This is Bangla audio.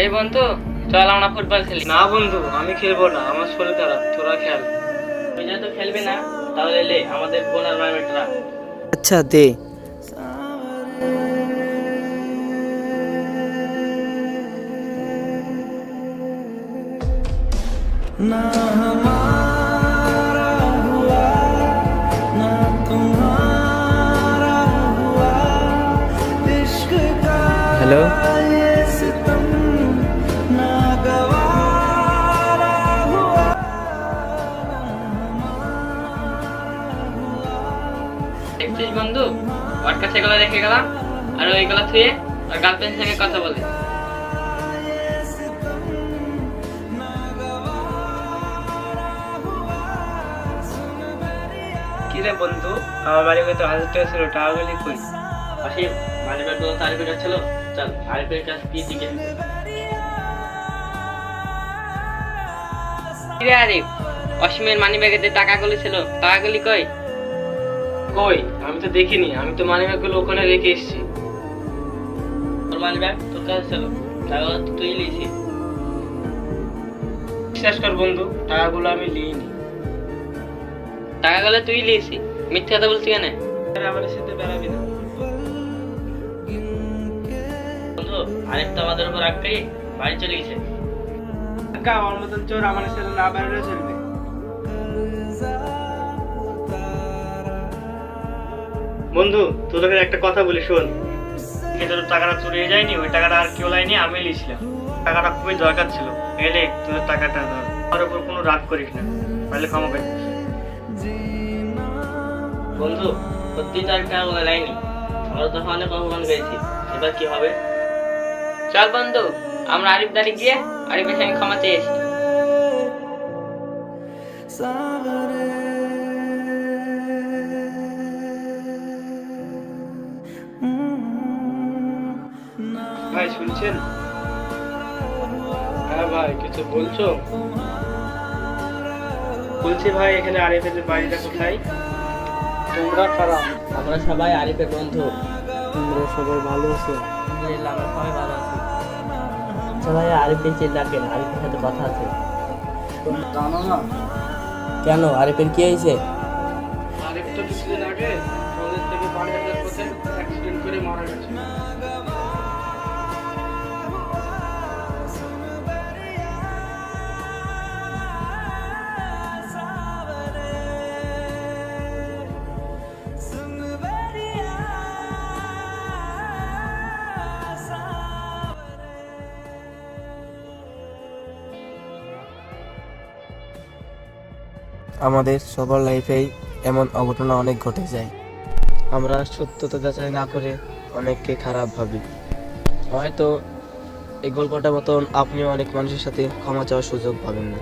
এই বন্ধু, চল আমরা ফুটবল খেলি। না বন্ধু, আমি খেলবো না, আমার শরীর খারাপ, তোরা খেল। তুই যেহেতু খেলবি না, তাহলে লে আমাদের বোনার মারমেটরা। আচ্ছা দে। হ্যালো, দেখছিস বন্ধু, ওর কাছে এগুলো রেখে গেলাম, আর ওইগুলো থুয়ে আর গার্লফ্রেন্ডের সঙ্গে কথা বলে। কি রে বন্ধু, আমার বাড়ি তো 1000 টাকা ছিল, টাকাগুলি কই? আসিফ, মানিব্যাগ গুলো তো আরিফের কাছে ছিল, চল আরিফের কাছে কি জিজ্ঞেস করি। কি রে আরিফ, অসীমের মানিব্যাগে যে টাকাগুলি ছিল, টাকাগুলি কই? কই, আমি তো দেখিনি, আমি তো মানিব্যাগগুলো ওখানে রেখে এসেছি। তোর মানিব্যাগ তোর কাছে ছিল, টাকাগুলো তো তুই লিয়েছিস। বিশ্বাস কর বন্ধু, টাকাগুলো আমি লিইনি। টাকাগুলো তুই লিয়েছিস, মিথ্যে কথা বলছিস কেন? আমার সাথে বেড়াবি না বন্ধু, আরিফ তো আমাদের উপর রাগ করে বাড়ি চলে গেছে। কাকা, আমার মতন চোর আমার সাথে না বেড়ালে চলবে। বন্ধু, তোদের একটা কথা বলি শোন, তোর টাকাটা চুরিয়ে যায়নি, ওই টাকাটা আর কেউ লাইনি, আমি লিয়েছিলাম। টাকাটা খুবই দরকার ছিল, এলে তোদের টাকাটা ধর, আমার উপর কোনো রাগ করিস না, তাহলে ক্ষমা পাই। বন্ধু, সত্যি তো একটা বলে লাইনি, আমরা তো অনেক অপমান পেয়েছি, এবার কি হবে? চল বন্ধু, আমরা আরিফ দাঁড়ি গিয়ে আরিফের সঙ্গে ক্ষমা চেয়েছি। ভাই শুনছেন? হ্যাঁ ভাই, কিছু বলছো? বলছি ভাই, এখানে আরিফের বাড়িটা কোথায়? তোমরা কারা? আমরা সবাই আরিফের বন্ধু। তোমরা সবাই ভালো আছো? আলহামদুলিল্লাহ, আমরা সবাই ভালো আছি। সবাই আরিফের চেয়ে ডাকেন, আরিফের সাথে কথা আছে। তোমরা জানো না? কেন, আরিফের কি হয়েছে? আরিফ তো কিছুদিন আগে কলেজ থেকে বাড়ি আসার পথে অ্যাক্সিডেন্ট করে মারা গেছে। আমাদের সবার লাইফেই এমন অঘটনা অনেক ঘটে যায়। আমরা সত্যতা যাচাই না করে অনেককে খারাপ ভাবি। হয়তো এই গল্পটার মতন আপনিও অনেক মানুষের সাথে ক্ষমা চাওয়ার সুযোগ পাবেন না।